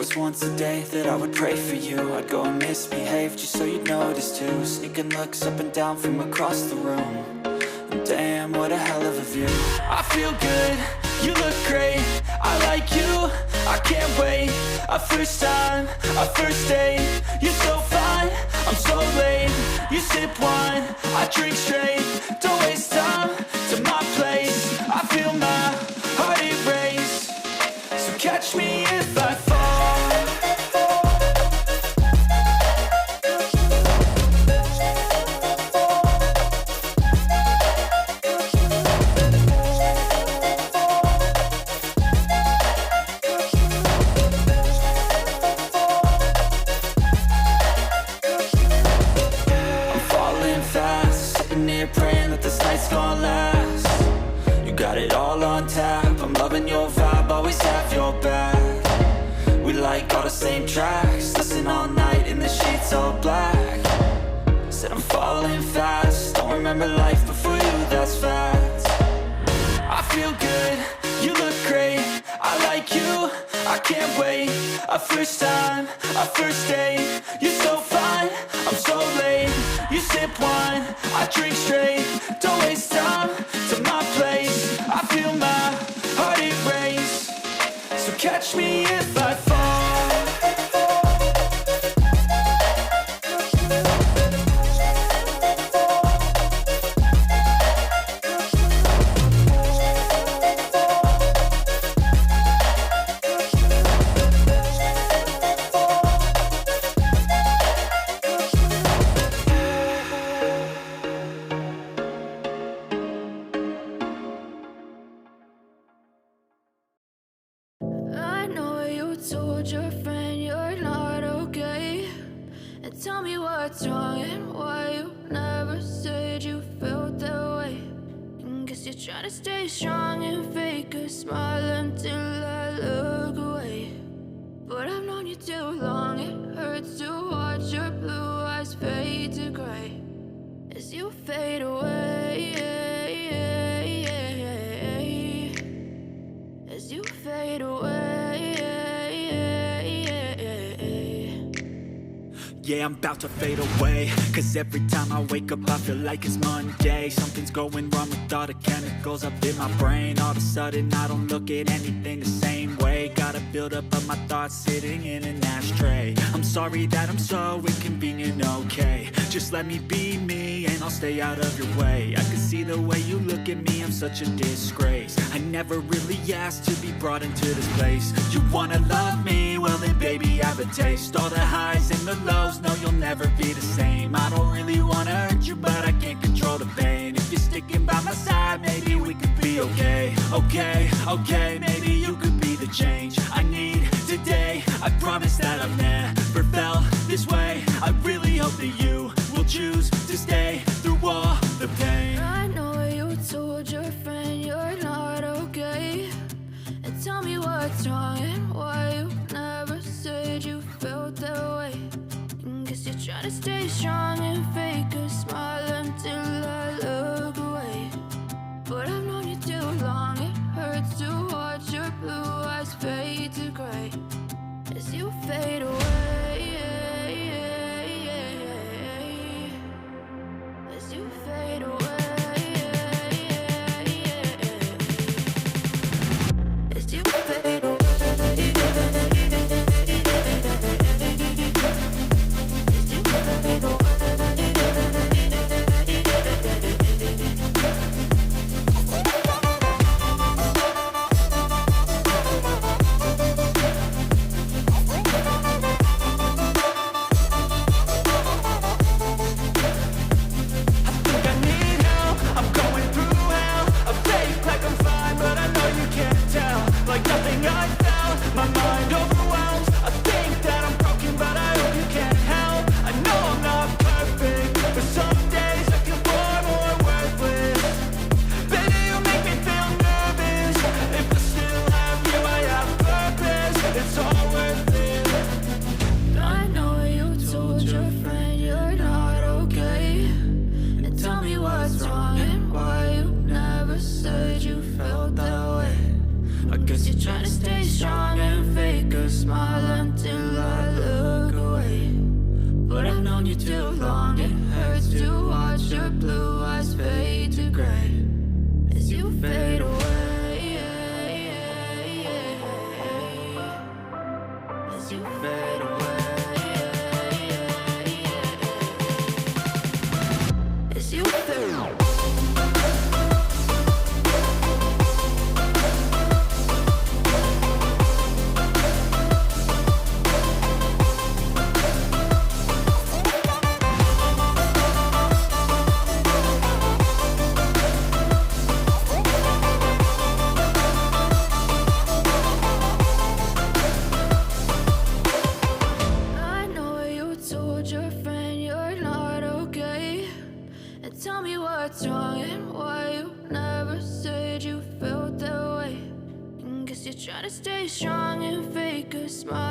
was once a day that I would pray for you. I'd go and misbehave just so you'd notice too. Sneaking looks up and down from across the room. And damn, what a hell of a view. I feel good, you look great, I like you, I can't wait. A first time, a first date, you're so fine, I'm so late. You sip wine, I drink straight, don't waste time to my place. I feel my heart erase, so catch me if I fall. Praying that this night's gonna last. You got it all on tap, I'm loving your vibe, always have your back. We like all the same tracks, listen all night in the sheets all black. Said I'm falling fast, don't remember life before you, that's fact. I feel good, you look great, I like you, I can't wait. A first time, a first date, you're so fine, I'm so late. You sip wine, I drink straight, don't waste time to my place. I feel my heart erase, so catch me if I fall. Told your friend you're not okay, and tell me what's wrong and why you never said you felt that way. And guess you're trying to stay strong and fake a smile until I look away. But I've known you too long, it hurts to watch your blue eyes fade to gray as you fade away, as you fade away. Yeah, I'm about to fade away, cause every time I wake up I feel like it's Monday. Something's going wrong with all the chemicals up in my brain. All of a sudden I don't look at anything the same way. Got a build-up of my thoughts sitting in an ashtray. I'm sorry that I'm so inconvenient, okay. Just let me be me and I'll stay out of your way. I can see the way you look at me, I'm such a disgrace. I never really asked to be brought into this place. You wanna love me? Well then baby I have a taste. All the highs and the lows, no, you'll never be the same. I don't really wanna hurt you, but I can't control the pain. If you're sticking by my side, maybe we could be okay. Okay, maybe you could be the change I need today. I promise that I've never felt this way. I really hope that you will choose to stay through all the pain. I know you told your friend you're not okay, and tell me what's wrong and why you never said you felt that way. Guess you're trying to stay strong and fake a smile until I look away. But I've known you too long, it hurts to watch your blue eyes fade to gray as you fade away, as you fade away, as you fade away. You're trying to stay strong and fake a smile until too long. It hurts to watch your blue eyes fade to gray as you fade away. As you fade away. As you fade away. Tell me what's wrong and why you never said you felt that way. And guess you're trying to stay strong and fake a smile.